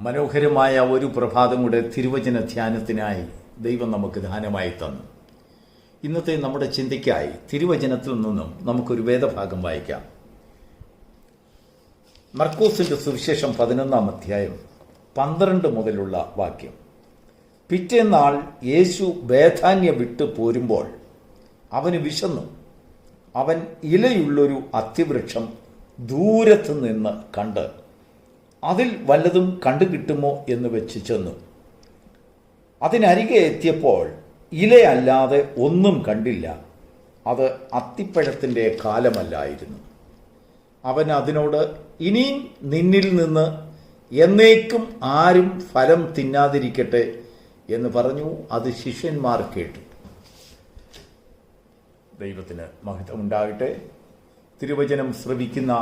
മനോഹരമായ ഒരു പ്രഭാതം കൂടെ തിരുവചന ധ്യാനത്തിനായി ദൈവം നമുക്ക് ദാനമായി തന്നു. ഇന്നത്തെ നമ്മുടെ ചിന്തയ്ക്കായി തിരുവചനത്തിൽ നിന്നും നമുക്കൊരു വേദഭാഗം വായിക്കാം. മർക്കോസിന്റെ സുവിശേഷം 11-ാം അധ്യായം 12 മുതലുള്ള വാക്യം. പിറ്റേന്നാൾ യേശു ബേഥാന്യ വിട്ടു പോരുമ്പോൾ അവന് വിശന്നു. അവൻ ഇലയുള്ളൊരു അത്തിവൃക്ഷം ദൂരത്ത് നിന്ന് കണ്ട് അതിൽ വല്ലതും കണ്ടുകിട്ടുമോ എന്ന് വെച്ച് ചെന്നു. അതിനരികെ എത്തിയപ്പോൾ ഇലയല്ലാതെ ഒന്നും കണ്ടില്ല. അത് അത്തിപ്പഴത്തിൻ്റെ കാലമല്ലായിരുന്നു. അവൻ അതിനോട്, ഇനിയും നിന്നിൽ നിന്ന് എന്നേക്കും ആരും ഫലം തിന്നാതിരിക്കട്ടെ എന്ന് പറഞ്ഞു. അത് ശിഷ്യന്മാർ കേട്ടു. ദൈവത്തിന് മഹത്വമുണ്ടാകട്ടെ. തിരുവചനം ശ്രവിക്കുന്ന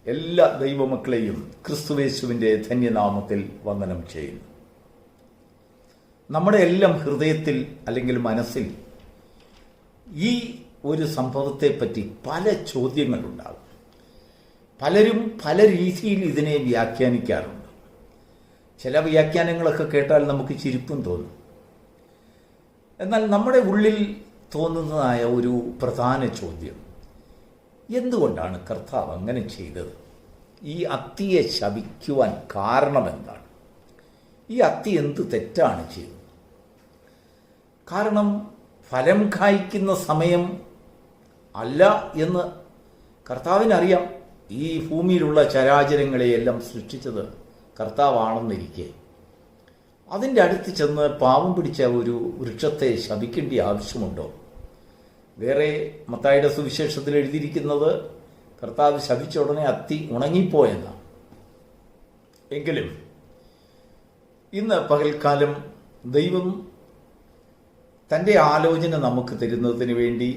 എല്ലാ ദൈവമക്കളെയും ക്രിസ്തുയേശുവിൻ്റെ ധന്യനാമത്തിൽ വന്ദനം ചെയ്യുന്നു. നമ്മുടെ എല്ലാം ഹൃദയത്തിൽ അല്ലെങ്കിൽ മനസ്സിൽ ഈ ഒരു സംഭവത്തെപ്പറ്റി പല ചോദ്യങ്ങളുണ്ടാകും. പലരും പല രീതിയിൽ ഇതിനെ വ്യാഖ്യാനിക്കാറുണ്ട്. ചില വ്യാഖ്യാനങ്ങളൊക്കെ കേട്ടാൽ നമുക്ക് ചിരിപ്പും തോന്നും. എന്നാൽ നമ്മുടെ ഉള്ളിൽ തോന്നുന്നതായ ഒരു പ്രധാന ചോദ്യം, എന്തുകൊണ്ടാണ് കർത്താവ് അങ്ങനെ ചെയ്തത്? ഈ അത്തിയെ ശപിക്കുവാൻ കാരണമെന്താണ്? ഈ അത്തി എന്ത് തെറ്റാണ് ചെയ്തത്? കാരണം ഫലം കായ്ക്കുന്ന സമയം അല്ല എന്ന് കർത്താവിനറിയാം. ഈ ഭൂമിയിലുള്ള ചരാചരങ്ങളെയെല്ലാം സൃഷ്ടിച്ചത് കർത്താവാണെന്നിരിക്കെ അതിൻ്റെ അടുത്ത് ചെന്ന് പാവം പിടിച്ച ഒരു വൃക്ഷത്തെ ശപിക്കേണ്ട ആവശ്യമുണ്ടോ? വേറെ മത്തായിയുടെ സുവിശേഷത്തിൽ എഴുതിയിരിക്കുന്നത് കർത്താവ് ശപിച്ച ഉടനെ അത്തി ഉണങ്ങിപ്പോയെന്നാണ്. എങ്കിലും ഇന്ന് പകൽക്കാലം ദൈവം തൻ്റെ ആലോചന നമുക്ക് തരുന്നതിന് വേണ്ടി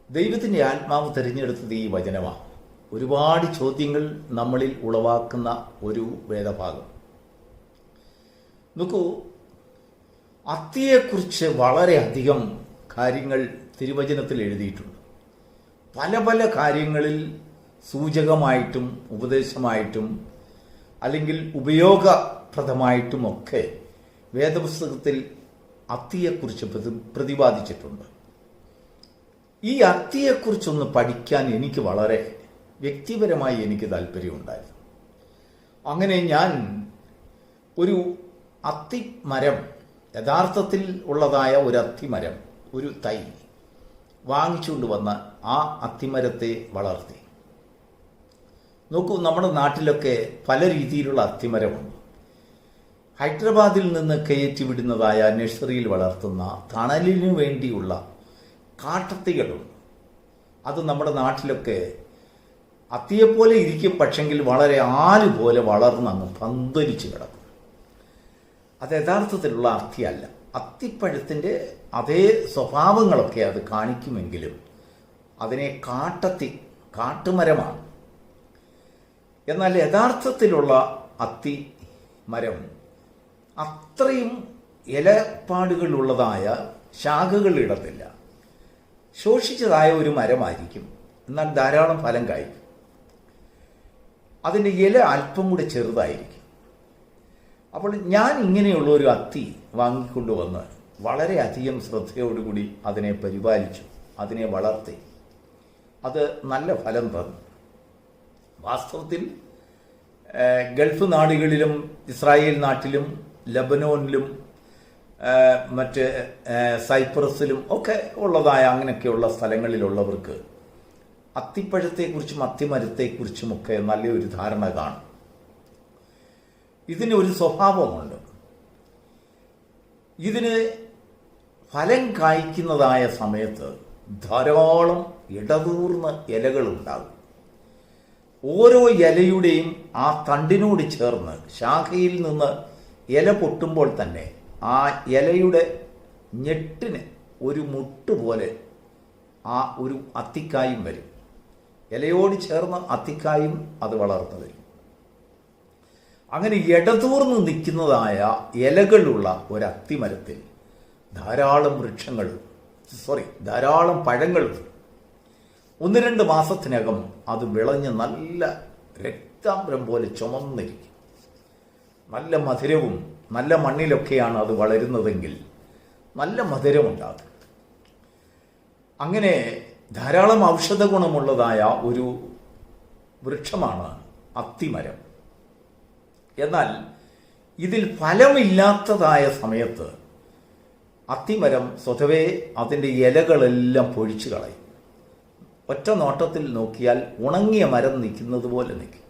ദൈവത്തിൻ്റെ ആത്മാവ് തിരഞ്ഞെടുത്തത് ഈ വചനമാണ്. ഒരുപാട് ചോദ്യങ്ങൾ നമ്മളിൽ ഉളവാക്കുന്ന ഒരു വേദഭാഗം. നോക്കൂ, അത്തിയെക്കുറിച്ച് വളരെയധികം കാര്യങ്ങൾ തിരുവചനത്തിൽ എഴുതിയിട്ടുണ്ട്. പല പല കാര്യങ്ങളിൽ സൂചകമായിട്ടും ഉപദേശമായിട്ടും അല്ലെങ്കിൽ ഉപയോഗപ്രദമായിട്ടുമൊക്കെ വേദപുസ്തകത്തിൽ അത്തിയെക്കുറിച്ച് പ്രതിപാദിച്ചിട്ടുണ്ട്. ഈ അത്തിയെക്കുറിച്ചൊന്ന് പഠിക്കാൻ എനിക്ക് വളരെ വ്യക്തിപരമായി എനിക്ക് താല്പര്യമുണ്ടായിരുന്നു. അങ്ങനെ ഞാൻ ഒരു അത്തിമരം, യഥാർത്ഥത്തിൽ ഉള്ളതായ ഒരു അത്തിമരം, ഒരു തൈ വാങ്ങിച്ചുകൊണ്ട് വന്ന് ആ അത്തിമരത്തെ വളർത്തി. നോക്കൂ, നമ്മുടെ നാട്ടിലൊക്കെ പല രീതിയിലുള്ള അത്തിമരമുണ്ട്. ഹൈദരാബാദിൽ നിന്ന് കയറ്റി വിടുന്നതായ നഴ്സറിയിൽ വളർത്തുന്ന തണലിനു വേണ്ടിയുള്ള കാട്ടത്തികളുണ്ട്. അത് നമ്മുടെ നാട്ടിലൊക്കെ അത്തിയെപ്പോലെ ഇരിക്കും, പക്ഷെങ്കിൽ വളരെ ആലുപോലെ വളർന്നങ്ങ് പന്തലിച്ച് കിടക്കും. അത് യഥാർത്ഥത്തിലുള്ള അത്തിയല്ല. അത്തിപ്പഴത്തിൻ്റെ അതേ സ്വഭാവങ്ങളൊക്കെ അത് കാണിക്കുമെങ്കിലും അതിനെ കാട്ടുമരമാണ്. എന്നാൽ യഥാർത്ഥത്തിലുള്ള അത്തി മരം അത്രയും ഇലപ്പാടുകളുള്ളതായ ശാഖകൾ ഇടത്തില്ല. ശോഷിച്ചതായ ഒരു മരമായിരിക്കും, എന്നാൽ ധാരാളം ഫലം കായ്ക്കും. അതിൻ്റെ ഇല അല്പം കൂടെ ചെറുതായിരിക്കും. അപ്പോൾ ഞാൻ ഇങ്ങനെയുള്ള ഒരു അത്തി വാങ്ങിക്കൊണ്ടുവന്ന് വളരെയധികം ശ്രദ്ധയോടുകൂടി അതിനെ പരിപാലിച്ചു, അതിനെ വളർത്തി. അത് നല്ല ഫലം തന്നു. വാസ്തവത്തിൽ ഗൾഫ് നാടുകളിലും ഇസ്രായേൽ നാട്ടിലും ലബനോനിലും മറ്റ് സൈപ്രസിലും ഒക്കെ ഉള്ളതായ അങ്ങനെയൊക്കെയുള്ള സ്ഥലങ്ങളിലുള്ളവർക്ക് അത്തിപ്പഴത്തെക്കുറിച്ചും അത്തിമരത്തെക്കുറിച്ചുമൊക്കെ നല്ലൊരു ധാരണ കാണും. ഇതിനൊരു സ്വഭാവമുണ്ട്. ഇതിന് ഫലം കായ്ക്കുന്നതായ സമയത്ത് ധാരാളം ഇടതൂർന്ന ഇലകളുണ്ടാകും. ഓരോ ഇലയുടെയും ആ തണ്ടിനോട് ചേർന്ന് ശാഖയിൽ നിന്ന് ഇല പൊട്ടുമ്പോൾ തന്നെ ആ ഇലയുടെ ഞെട്ടിന് ഒരു മുട്ട് പോലെ ആ ഒരു അത്തിക്കായും വരും. ഇലയോട് ചേർന്ന് അത്തിക്കായും അത് വളർന്നു വരും. അങ്ങനെ ഇടതൂർന്ന് നിൽക്കുന്നതായ ഇലകളുള്ള ഒരു അത്തിമരത്തിൽ ധാരാളം പഴങ്ങളും 1-2 മാസത്തിനകം അത് വിളഞ്ഞ് നല്ല രക്താംബരം പോലെ ചുമന്നിരിക്കും. നല്ല മധുരവും നല്ല മണ്ണിലൊക്കെയാണ് അത് വളരുന്നതെങ്കിൽ നല്ല മധുരമുണ്ടാകും. അങ്ങനെ ധാരാളം ഔഷധ ഗുണമുള്ളതായ ഒരു വൃക്ഷമാണ് അത്തിമരം. എന്നാൽ ഇതിൽ ഫലമില്ലാത്തതായ സമയത്ത് അത്തിമരം സ്വതവേ അതിൻ്റെ ഇലകളെല്ലാം പൊഴിച്ചു കളയും. ഒറ്റ നോട്ടത്തിൽ നോക്കിയാൽ ഉണങ്ങിയ മരം നിൽക്കുന്നത് പോലെ നിൽക്കും.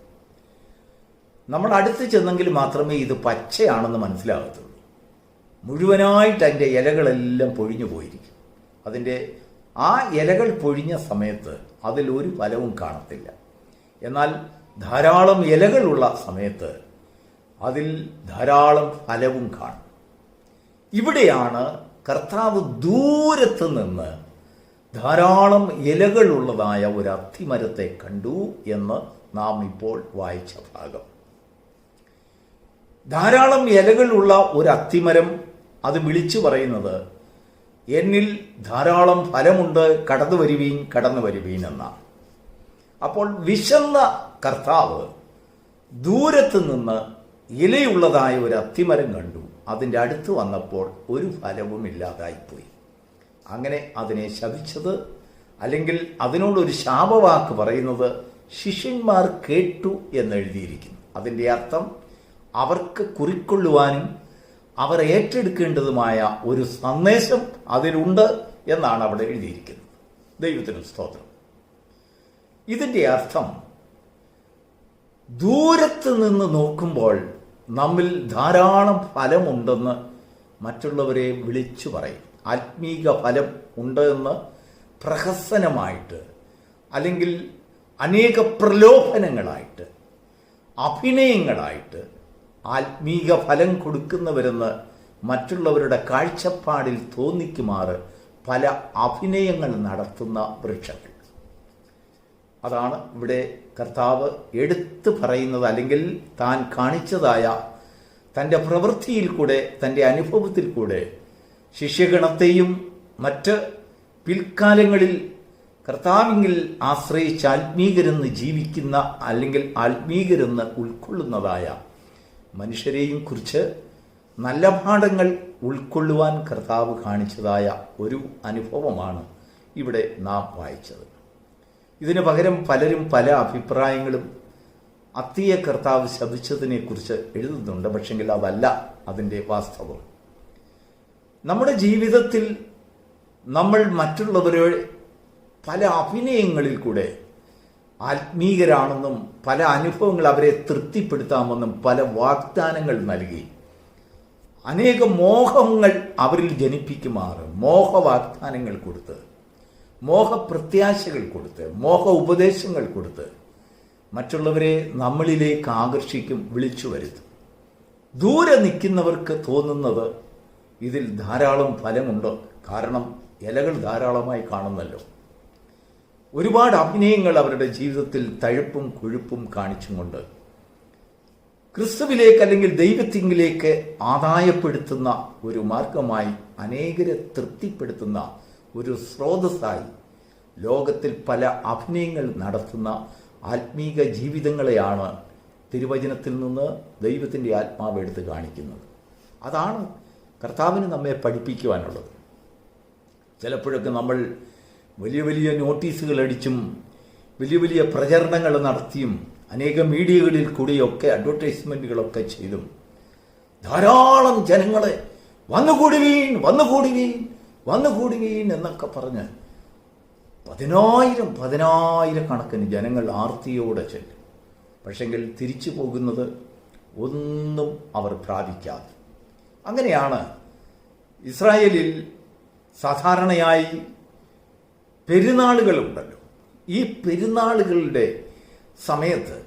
നമ്മൾ അടുത്ത് ചെന്നെങ്കിൽ മാത്രമേ ഇത് പച്ചയാണെന്ന് മനസ്സിലാകത്തുള്ളൂ. മുഴുവനായിട്ട് അതിൻ്റെ ഇലകളെല്ലാം പൊഴിഞ്ഞു പോയിരിക്കും. അതിൻ്റെ ആ ഇലകൾ പൊഴിഞ്ഞ സമയത്ത് അതിലൊരു ഫലവും കാണത്തില്ല. എന്നാൽ ധാരാളം ഇലകളുള്ള സമയത്ത് അതിൽ ധാരാളം ഫലവും കാണും. ഇവിടെയാണ് കർത്താവ് ദൂരത്ത് നിന്ന് ധാരാളം ഇലകളുള്ളതായ ഒരു അത്തിമരത്തെ കണ്ടു എന്ന് നാം ഇപ്പോൾ വായിച്ച ഭാഗം. ധാരാളം ഇലകളുള്ള ഒരു അത്തിമരം അത് വിളിച്ചു പറയുന്നത്, എന്നിൽ ധാരാളം ഫലമുണ്ട്, കടന്നു വരുവീൻ എന്നാണ്. അപ്പോൾ വിശന്ന കർത്താവ് ദൂരത്ത് നിന്ന് ഇലയുള്ളതായ ഒരു അത്തിമരം കണ്ടു. അതിൻ്റെ അടുത്ത് വന്നപ്പോൾ ഒരു ഫലവും ഇല്ലാതായിപ്പോയി. അങ്ങനെ അതിനെ ശപിച്ചത്, അല്ലെങ്കിൽ അതിനോടൊരു ശാപവാക്ക് പറയുന്നത് ശിഷ്യന്മാർ കേട്ടു എന്നെഴുതിയിരിക്കുന്നു. അതിൻ്റെ അർത്ഥം അവർക്ക് കുറിക്കൊള്ളുവാനും അവർ ഏറ്റെടുക്കേണ്ടതുമായ ഒരു സന്ദേശം അതിലുണ്ട് എന്നാണ് അവിടെ എഴുതിയിരിക്കുന്നത്. ദൈവത്തിന് സ്തോത്രം. ഇതിൻ്റെ അർത്ഥം ദൂരത്ത് നിന്ന് നോക്കുമ്പോൾ നമ്മിൽ ധാരാളം ഫലമുണ്ടെന്ന് മറ്റുള്ളവരെ വിളിച്ചു പറയും. ആത്മീക ഫലം ഉണ്ട് എന്ന് പ്രഹസനമായിട്ട്, അല്ലെങ്കിൽ അനേക പ്രലോഭനങ്ങളായിട്ട്, അഭിനയങ്ങളായിട്ട് ആത്മീക ഫലം കൊടുക്കുന്നവരെന്ന് മറ്റുള്ളവരുടെ കാഴ്ചപ്പാടിൽ തോന്നിക്കുമാറ് പല അഭിനയങ്ങൾ നടത്തുന്ന വൃക്ഷങ്ങൾ. അതാണ് ഇവിടെ കർത്താവ് എടുത്തു പറയുന്നത്, അല്ലെങ്കിൽ താൻ കാണിച്ചതായ തൻ്റെ പ്രവൃത്തിയിൽ കൂടെ, തൻ്റെ അനുഭവത്തിൽ കൂടെ ശിഷ്യഗണത്തെയും മറ്റ് പിൽക്കാലങ്ങളിൽ കർത്താവിങ്കിൽ ആശ്രയിച്ച് ആത്മീകരെന്ന് ജീവിക്കുന്ന, അല്ലെങ്കിൽ ആത്മീകരെന്ന് ഉൾക്കൊള്ളുന്നതായ മനുഷ്യരെയും കുറിച്ച് നല്ല പാഠങ്ങൾ ഉൾക്കൊള്ളുവാൻ കർത്താവ് കാണിച്ചതായ ഒരു അനുഭവമാണ് ഇവിടെ നാം വായിച്ചത്. ഇതിനു പകരം പലരും പല അഭിപ്രായങ്ങളും അത്തിയെ കർത്താവ് ശപിച്ചതിനെക്കുറിച്ച് എഴുതുന്നുണ്ട്. പക്ഷെങ്കിൽ അതല്ല അതിൻ്റെ വാസ്തവം. നമ്മുടെ ജീവിതത്തിൽ നമ്മൾ മറ്റുള്ളവരെ പല അഭിനയങ്ങളിൽ കൂടെ ആത്മീകരാണെന്നും പല അനുഭവങ്ങൾ അവരെ തൃപ്തിപ്പെടുത്താമെന്നും പല വാഗ്ദാനങ്ങൾ നൽകി അനേക മോഹങ്ങൾ അവരിൽ ജനിപ്പിക്കുമാറ് മോഹ വാഗ്ദാനങ്ങൾ കൊടുത്ത്, മോഹപ്രത്യാശകൾ കൊടുത്ത്, മോഹ ഉപദേശങ്ങൾ കൊടുത്ത് മറ്റുള്ളവരെ നമ്മളിലേക്ക് ആകർഷിക്കും, വിളിച്ചു വരുത്തും. ദൂരെ നിൽക്കുന്നവർക്ക് തോന്നുന്നത് ഇതിൽ ധാരാളം ഫലമുണ്ട്, കാരണം ഇലകൾ ധാരാളമായി കാണുന്നല്ലോ. ഒരുപാട് അഭിനയങ്ങൾ അവരുടെ ജീവിതത്തിൽ തഴുപ്പും കൊഴുപ്പും കാണിച്ചുകൊണ്ട് ക്രിസ്തുവിലേക്ക്, അല്ലെങ്കിൽ ദൈവത്തിങ്കിലേക്ക് ആദായപ്പെടുത്തുന്ന ഒരു മാർഗമായി, അനേകരെ തൃപ്തിപ്പെടുത്തുന്ന ഒരു സ്രോതസ്സായി ലോകത്തിൽ പല അഭിനയങ്ങൾ നടത്തുന്ന ആത്മീക ജീവിതങ്ങളെയാണ് തിരുവചനത്തിൽ നിന്ന് ദൈവത്തിൻ്റെ ആത്മാവ് എടുത്ത് കാണിക്കുന്നത്. അതാണ് കർത്താവിന് നമ്മെ പഠിപ്പിക്കുവാനുള്ളത്. ചിലപ്പോഴൊക്കെ നമ്മൾ വലിയ വലിയ നോട്ടീസുകൾ അടിച്ചും വലിയ വലിയ പ്രചരണങ്ങൾ നടത്തിയും അനേക മീഡിയകളിൽ കൂടിയൊക്കെ അഡ്വർടൈസ്മെൻറ്റുകളൊക്കെ ചെയ്തും ധാരാളം ജനങ്ങളെ വന്നുകൂടുവീൻ എന്നൊക്കെ പറഞ്ഞ് പതിനായിരക്കണക്കിന് ജനങ്ങൾ ആർത്തിയോടെ ചെല്ലും. പക്ഷെങ്കിൽ തിരിച്ചു പോകുന്നത് ഒന്നും അവർ പ്രാപിക്കാതെ. അങ്ങനെയാണ് ഇസ്രായേലിൽ സാധാരണയായി പെരുന്നാളുകളുണ്ടല്ലോ. ഈ പെരുന്നാളുകളുടെ സമയത്ത്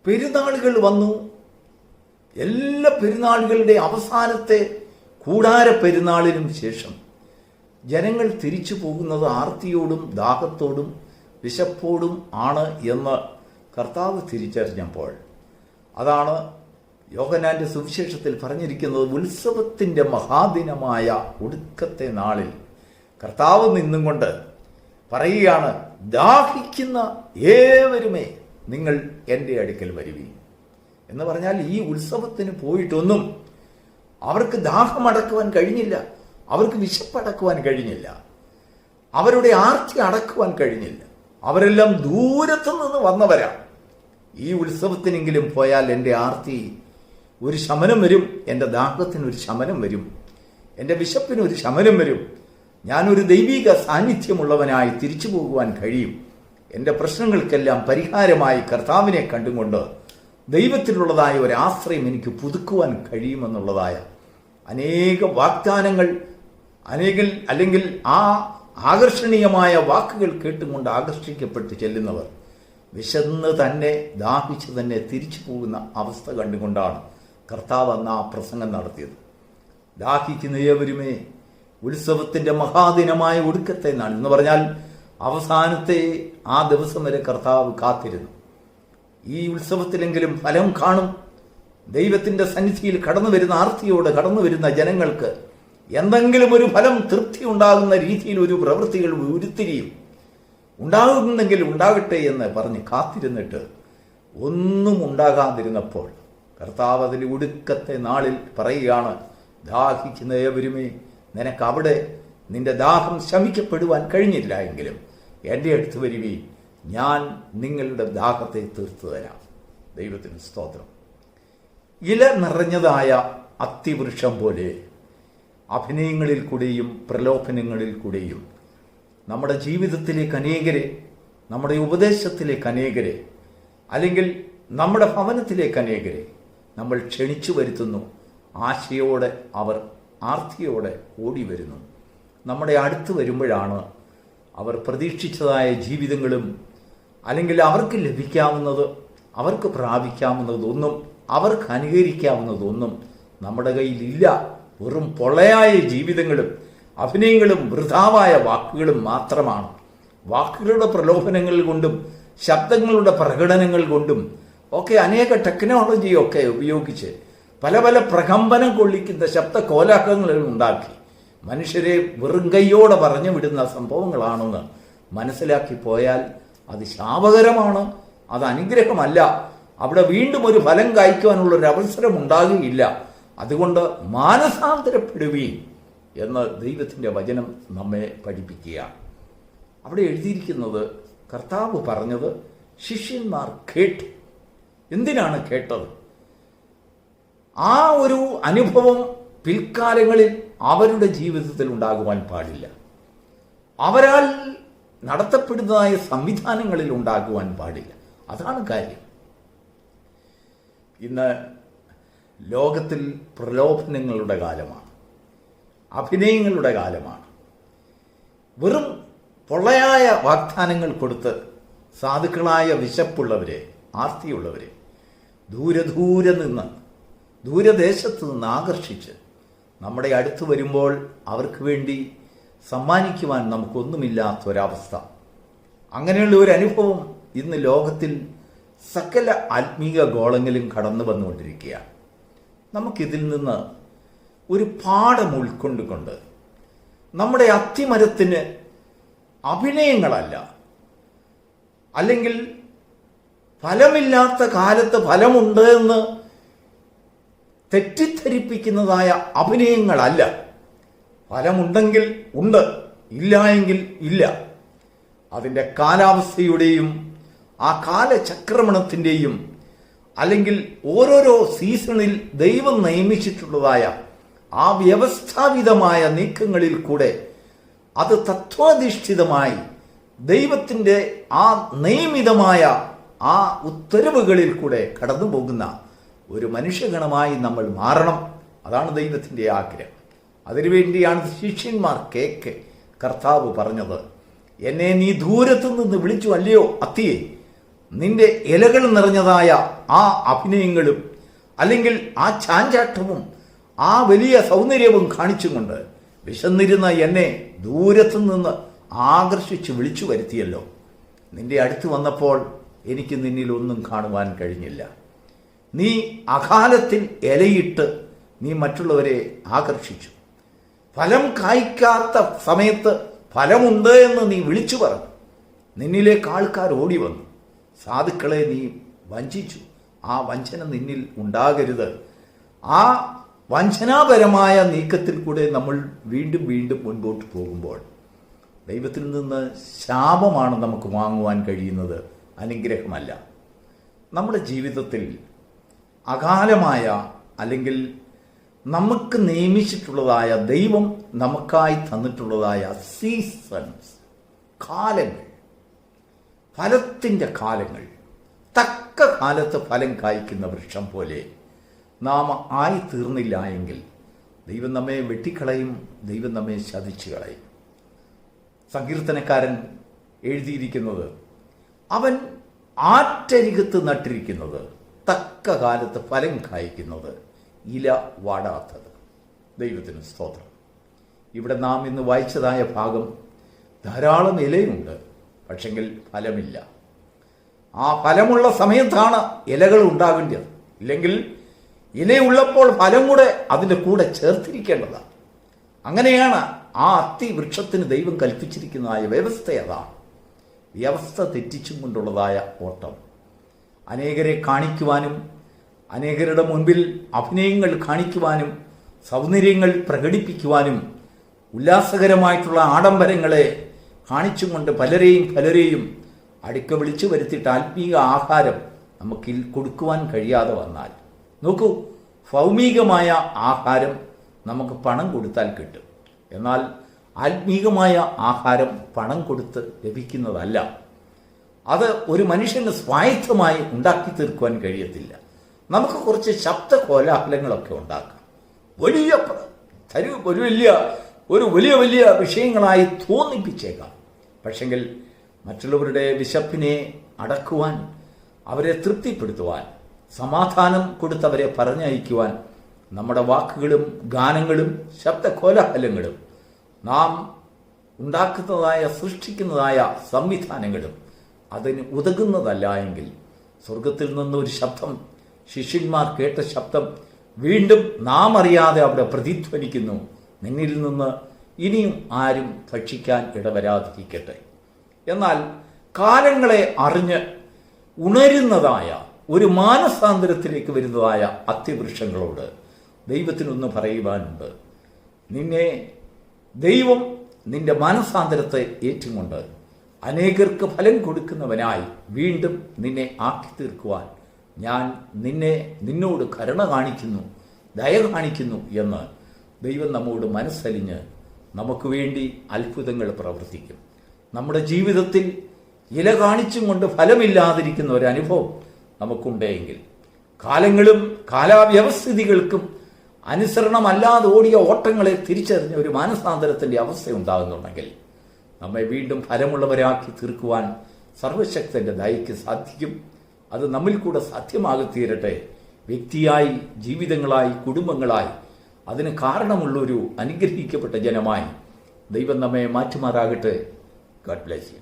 പെരുന്നാളുകൾ വന്നു. എല്ലാ പെരുന്നാളുകളുടെ അവസാനത്തെ കൂടാര പെരുന്നാളിനും ശേഷം ജനങ്ങൾ തിരിച്ചു പോകുന്നത് ആർത്തിയോടും ദാഹത്തോടും വിശപ്പോടും ആണ് എന്ന് കർത്താവ് തിരിച്ചറിഞ്ഞപ്പോൾ, അതാണ് യോഹന്നാന്റെ സുവിശേഷത്തിൽ പറഞ്ഞിരിക്കുന്നത്. ഉത്സവത്തിൻ്റെ മഹാദിനമായ ഒടുക്കത്തെ നാളിൽ കർത്താവ് നിന്നും കൊണ്ട് പറയുകയാണ്, ദാഹിക്കുന്ന ഏവരുമേ നിങ്ങൾ എൻ്റെ അടുക്കൽ വരുവീൻ. എന്ന് പറഞ്ഞാൽ ഈ ഉത്സവത്തിന് പോയിട്ടൊന്നും അവർക്ക് ദാഹമടക്കുവാൻ കഴിഞ്ഞില്ല, അവർക്ക് വിശപ്പടക്കുവാൻ കഴിഞ്ഞില്ല, അവരുടെ ആർത്തി അടക്കുവാൻ കഴിഞ്ഞില്ല. അവരെല്ലാം ദൂരത്തു നിന്ന് വന്നവരാ. ഈ ഉത്സവത്തിനെങ്കിലും പോയാൽ എൻ്റെ ആർത്തി ഒരു ശമനം വരും, എൻ്റെ ദാഹത്തിനൊരു ശമനം വരും, എൻ്റെ വിശപ്പിനൊരു ശമനം വരും, ഞാനൊരു ദൈവിക സാന്നിധ്യമുള്ളവനായി തിരിച്ചു പോകുവാൻ കഴിയും, എൻ്റെ പ്രശ്നങ്ങൾക്കെല്ലാം പരിഹാരമായി കർത്താവിനെ കണ്ടുകൊണ്ട് ദൈവത്തിലുള്ളതായ ഒരാശ്രയം എനിക്ക് പുതുക്കുവാൻ കഴിയുമെന്നുള്ളതായ അനേക വാഗ്ദാനങ്ങൾ, അല്ലെങ്കിൽ ആ ആകർഷണീയമായ വാക്കുകൾ കേട്ടുകൊണ്ട് ആകർഷിക്കപ്പെട്ട് ചെല്ലുന്നവർ വിശന്ന് തന്നെ ദാഹിച്ച് തന്നെ തിരിച്ചു പോകുന്ന അവസ്ഥ കണ്ടുകൊണ്ടാണ് കർത്താവ് അന്ന് ആ പ്രസംഗം നടത്തിയത്. ദാഹിക്കുന്ന ഏവരുമേ, ഉത്സവത്തിൻ്റെ മഹാദിനമായ ഒടുക്കത്തെ നാൾ എന്ന് പറഞ്ഞാൽ അവസാനത്തെ ആ ദിവസം വരെ കർത്താവ് കാത്തിരുന്നു. ഈ ഉത്സവത്തിലെങ്കിലും ഫലം കാണും. ദൈവത്തിൻ്റെ സന്നിധിയിൽ കടന്നു വരുന്ന ആർത്തിയോടെ കടന്നു വരുന്ന ജനങ്ങൾക്ക് എന്തെങ്കിലും ഒരു ഫലം, തൃപ്തി ഉണ്ടാകുന്ന രീതിയിൽ ഒരു പ്രവൃത്തികൾ ഉരുത്തിരിയും, ഉണ്ടാകുന്നെങ്കിൽ ഉണ്ടാകട്ടെ എന്ന് പറഞ്ഞ് കാത്തിരുന്നിട്ട് ഒന്നും ഉണ്ടാകാതിരുന്നപ്പോൾ കർത്താവ് അതിൽ ഒടുക്കത്തെ നാളിൽ പറയുകയാണ്, ദാഹിക്കുന്ന ഏവരുമേ, നിനക്ക് അവിടെ നിന്റെ ദാഹം ശമിക്കപ്പെടുവാൻ കഴിഞ്ഞില്ല എങ്കിലും എൻ്റെ അടുത്ത് വരുവീൻ, ഞാൻ നിങ്ങളുടെ ദാഹത്തെ തീർത്തു തരാം. ദൈവത്തിന് സ്തോത്രം. ഇല നിറഞ്ഞതായ അത്തിവൃക്ഷം പോലെ അഭിനയങ്ങളിൽ കൂടെയും പ്രലോഭനങ്ങളിൽ കൂടെയും നമ്മുടെ ജീവിതത്തിലേക്ക് അനേകരെ, നമ്മുടെ ഉപദേശത്തിലേക്ക് അനേകരെ, അല്ലെങ്കിൽ നമ്മുടെ ഭവനത്തിലേക്ക് അനേകരെ നമ്മൾ ക്ഷണിച്ചു വരുത്തുന്നു. ആശയോടെ അവർ ആർത്തിയോടെ ഓടി വരുന്നു. നമ്മുടെ അടുത്ത് വരുമ്പോഴാണ് അവർ പ്രതീക്ഷിച്ചതായ ജീവിതങ്ങളും അല്ലെങ്കിൽ അവർക്ക് ലഭിക്കാവുന്നത്, അവർക്ക് പ്രാപിക്കാവുന്നതൊന്നും, അവർക്ക് അനുകരിക്കാവുന്നതൊന്നും നമ്മുടെ കയ്യിലില്ല. വെറും പൊള്ളയായ ജീവിതങ്ങളും അഭിനയങ്ങളും വൃഥാവായ വാക്കുകളും മാത്രമാണ്. വാക്കുകളുടെ പ്രലോഭനങ്ങൾ കൊണ്ടും ശബ്ദങ്ങളുടെ പ്രകടനങ്ങൾ കൊണ്ടും ഒക്കെ അനേക ടെക്നോളജിയൊക്കെ ഉപയോഗിച്ച് പല പല പ്രകമ്പനം കൊള്ളിക്കുന്ന ശബ്ദ കോലാഹലങ്ങൾ ഉണ്ടാക്കി മനുഷ്യരെ വെറും കൈയോടെ പറഞ്ഞു വിടുന്ന സംഭവങ്ങളാണെന്ന് മനസ്സിലാക്കി പോയാൽ അത് ശാപകരമാണ്, അത് അനുഗ്രഹമല്ല. അവിടെ വീണ്ടും ഒരു ഫലം കായ്ക്കുവാനുള്ളൊരു അവസരം ഉണ്ടാകുകയില്ല. അതുകൊണ്ട് മാനസാന്തരപ്പെടുവീൻ എന്ന് ദൈവത്തിൻ്റെ വചനം നമ്മെ പഠിപ്പിക്കുകയാണ്. അവിടെ എഴുതിയിരിക്കുന്നത്, കർത്താവ് പറഞ്ഞത് ശിഷ്യന്മാർ കേട്ടു. എന്തിനാണ് കേട്ടത്? ആ ഒരു അനുഭവം പിൽക്കാലങ്ങളിൽ അവരുടെ ജീവിതത്തിൽ ഉണ്ടാകുവാൻ പാടില്ല. അവരാൽ നടത്തപ്പെടുന്നതായ സംവിധാനങ്ങളിൽ ഉണ്ടാകുവാൻ പാടില്ല. അതാണ് കാര്യം. ഇന്ന് ലോകത്തിൽ പ്രലോഭനങ്ങളുടെ കാലമാണ്, അഭിനയങ്ങളുടെ കാലമാണ്. വെറും പൊള്ളയായ വാഗ്ദാനങ്ങൾ കൊടുത്ത് സാധുക്കളായ വിശപ്പുള്ളവരെ, ആർത്തിയുള്ളവരെ ദൂരെ നിന്ന്, ദൂരദേശത്ത് നിന്ന് ആകർഷിച്ച് നമ്മുടെ അടുത്ത് വരുമ്പോൾ അവർക്ക് വേണ്ടി സമ്മാനിക്കുവാൻ നമുക്കൊന്നുമില്ലാത്തൊരവസ്ഥ. അങ്ങനെയുള്ള ഒരു അനുഭവം ഇന്ന് ലോകത്തിൽ സകല ആത്മീയ ഗോളങ്ങളിലും കടന്നു വന്നുകൊണ്ടിരിക്കുകയാണ്. നമുക്കിതിൽ നിന്ന് ഒരു പാഠം ഉൾക്കൊണ്ടുകൊണ്ട് നമ്മുടെ അത്തിമരത്തിന് അഭിനയങ്ങളല്ല, അല്ലെങ്കിൽ ഫലമില്ലാത്ത കാലത്ത് ഫലമുണ്ട് എന്ന് തെറ്റിദ്ധരിപ്പിക്കുന്നതായ അഭിനയങ്ങളല്ല. ഫലമുണ്ടെങ്കിൽ ഉണ്ട്, ഇല്ല എങ്കിൽ ഇല്ല. അതിൻ്റെ കാലാവസ്ഥയുടെയും ആ കാലചക്രമണത്തിൻ്റെയും അല്ലെങ്കിൽ ഓരോരോ സീസണിൽ ദൈവം നിയമിച്ചിട്ടുള്ളതായ ആ വ്യവസ്ഥാപിതമായ നീക്കങ്ങളിൽ കൂടെ അത് തത്വാധിഷ്ഠിതമായി ദൈവത്തിൻ്റെ ആ നിയമിതമായ ആ ഉത്തരവുകളിൽ കൂടെ കടന്നു പോകുന്ന ഒരു മനുഷ്യഗണമായി നമ്മൾ മാറണം. അതാണ് ദൈവത്തിൻ്റെ ആഗ്രഹം. അതിനുവേണ്ടിയാണ് ശിഷ്യന്മാർ കേക്ക് കർത്താവ് പറഞ്ഞത്, എന്നെ നീ ദൂരത്തു നിന്ന് വിളിച്ചു അല്ലയോ അത്തിയെ, നിന്റെ ഇലകൾ നിറഞ്ഞതായ ആ അഭിനയങ്ങളും അല്ലെങ്കിൽ ആ ചാഞ്ചാട്ടവും ആ വലിയ സൗന്ദര്യവും കാണിച്ചുകൊണ്ട് വിശന്നിരുന്ന എന്നെ ദൂരത്തു നിന്ന് ആകർഷിച്ച് വിളിച്ചു വരുത്തിയല്ലോ. നിന്റെ അടുത്ത് വന്നപ്പോൾ എനിക്ക് നിന്നിൽ ഒന്നും കാണുവാൻ കഴിഞ്ഞില്ല. നീ അകാലത്തിൽ ഇലയിട്ട് നീ മറ്റുള്ളവരെ ആകർഷിച്ചു. ഫലം കായ്ക്കാത്ത സമയത്ത് ഫലമുണ്ട് എന്ന് നീ വിളിച്ചു പറഞ്ഞു. നിന്നിലേക്ക് ആൾക്കാർ ഓടി വന്നു. സാധുക്കളെ നീ വഞ്ചിച്ചു, ആ വഞ്ചന നിന്നിൽ ഉണ്ടാകരുത്. ആ വഞ്ചനാപരമായ നീക്കത്തിൽ കൂടെ നമ്മൾ വീണ്ടും വീണ്ടും മുൻപോട്ട് പോകുമ്പോൾ ദൈവത്തിൽ നിന്ന് ശാപമാണ് നമുക്ക് വാങ്ങുവാൻ കഴിയുന്നത്, അനുഗ്രഹമല്ല. നമ്മുടെ ജീവിതത്തിൽ അകാലമായ അല്ലെങ്കിൽ നമുക്ക് നിയമിച്ചിട്ടുള്ളതായ, ദൈവം നമുക്കായി തന്നിട്ടുള്ളതായ സീസൺസ്, കാലങ്ങൾ, ഫലത്തിൻ്റെ കാലങ്ങൾ, തക്ക കാലത്ത് ഫലം കായ്ക്കുന്ന വൃക്ഷം പോലെ നാം ആയിത്തീർന്നില്ല എങ്കിൽ ദൈവം നമ്മെ വെട്ടിക്കളയും, ദൈവം നമ്മെ ശതിച്ചു കളയും. സങ്കീർത്തനക്കാരൻ എഴുതിയിരിക്കുന്നത്, അവൻ ആറ്റരികത്ത് നട്ടിരിക്കുന്നത്, തക്ക കാലത്ത് ഫലം കായ്ക്കുന്നത്, ഇല വാടാത്തത്. ദൈവത്തിന് സ്തോത്രം. ഇവിടെ നാം ഇന്ന് വായിച്ചതായ ഭാഗം ധാരാളം ഇലയുണ്ട്, പക്ഷെങ്കിൽ ഫലമില്ല. ആ ഫലമുള്ള സമയത്താണ് ഇലകൾ ഉണ്ടാകേണ്ടത്. ഇല്ലെങ്കിൽ ഇലയുള്ളപ്പോൾ ഫലം കൂടെ അതിൻ്റെ കൂടെ ചേർത്തിരിക്കേണ്ടതാണ്. അങ്ങനെയാണ് ആ അത്തിവൃക്ഷത്തിന് ദൈവം കൽപ്പിച്ചിരിക്കുന്നതായ വ്യവസ്ഥ. അതാണ് വ്യവസ്ഥ തെറ്റിച്ചും കൊണ്ടുള്ളതായ ഓട്ടം. അനേകരെ കാണിക്കുവാനും അനേകരുടെ മുൻപിൽ അഭിനയങ്ങൾ കാണിക്കുവാനും സൗന്ദര്യങ്ങൾ പ്രകടിപ്പിക്കുവാനും ഉല്ലാസകരമായിട്ടുള്ള ആഡംബരങ്ങളെ കാണിച്ചും കൊണ്ട് പലരെയും അടുക്ക വിളിച്ചു വരുത്തിയിട്ട് ആത്മീക ആഹാരം നമുക്കിൽ കൊടുക്കുവാൻ കഴിയാതെ വന്നാൽ, നോക്കൂ, ഭൗമികമായ ആഹാരം നമുക്ക് പണം കൊടുത്താൽ കിട്ടും. എന്നാൽ ആത്മീകമായ ആഹാരം പണം കൊടുത്ത് ലഭിക്കുന്നതല്ല. അത് ഒരു മനുഷ്യന് സ്വായത്തമായി ഉണ്ടാക്കി തീർക്കുവാൻ കഴിയത്തില്ല. നമുക്ക് കുറച്ച് ശബ്ദ കോലാഹലങ്ങളൊക്കെ ഉണ്ടാക്കാം, വലിയ വലിയ വിഷയങ്ങളായി തോന്നിപ്പിച്ചേക്കാം. പക്ഷെങ്കിൽ മറ്റുള്ളവരുടെ വിശപ്പിനെ അടക്കുവാൻ, അവരെ തൃപ്തിപ്പെടുത്തുവാൻ, സമാധാനം കൊടുത്തവരെ പറഞ്ഞയക്കുവാൻ നമ്മുടെ വാക്കുകളും ഗാനങ്ങളും ശബ്ദ കോലാഹലങ്ങളും നാം ഉണ്ടാക്കുന്നതായ സൃഷ്ടിക്കുന്നതായ സംവിധാനങ്ങളും അതിന് ഉതകുന്നതല്ല എങ്കിൽ സ്വർഗത്തിൽ നിന്നൊരു ശബ്ദം, ശിഷ്യന്മാർ കേട്ട ശബ്ദം വീണ്ടും നാം അറിയാതെ അവിടെ പ്രതിധ്വനിക്കുന്നു, നിന്നിൽ നിന്ന് ഇനിയും ആരും ഭക്ഷിക്കാൻ ഇടവരാതിരിക്കട്ടെ. എന്നാൽ കാലങ്ങളെ അറിഞ്ഞ് ഉണരുന്നതായ ഒരു മാനസാന്തരത്തിലേക്ക് വരുന്നതായ അത്തിവൃക്ഷങ്ങളോട് ദൈവത്തിനൊന്ന് പറയുവാനുണ്ട്. നിന്നെ ദൈവം നിന്റെ മാനസാന്തരത്തെ ഏറ്റുകൊണ്ട് അനേകർക്ക് ഫലം കൊടുക്കുന്നവനായി വീണ്ടും നിന്നെ ആക്കി തീർക്കുവാൻ ഞാൻ നിന്നോട് കരുണ കാണിക്കുന്നു, ദയ കാണിക്കുന്നു എന്ന് ദൈവം നമ്മോട് മനസ്സലിഞ്ഞ് നമുക്ക് വേണ്ടി അത്ഭുതങ്ങൾ പ്രവർത്തിക്കും. നമ്മുടെ ജീവിതത്തിൽ ഇല കാണിച്ചും കൊണ്ട് ഫലമില്ലാതിരിക്കുന്ന ഒരനുഭവം നമുക്കുണ്ടെങ്കിൽ, കാലങ്ങളും കാലാവ്യവസ്ഥിതികൾക്കും അനുസരണമല്ലാതെ ഓടിയ ഓട്ടങ്ങളെ തിരിച്ചറിഞ്ഞ ഒരു മാനസാന്തരത്തിൻ്റെ അവസ്ഥ ഉണ്ടാകുന്നുണ്ടെങ്കിൽ നമ്മെ വീണ്ടും ഫലമുള്ളവരാക്കി തീർക്കുവാൻ സർവശക്തന്റെ ദയയ്ക്ക് സാധിക്കും. അത് നമ്മിൽ കൂടെ സാധ്യമാകി തീരട്ടെ. വ്യക്തിയായി, ജീവിതങ്ങളായി, കുടുംബങ്ങളായി അതിന് കാരണമുള്ളൊരു അനുഗ്രഹിക്കപ്പെട്ട ജനമായി ദൈവം നമ്മെ മാറ്റുമാറാകട്ടെ. God bless you.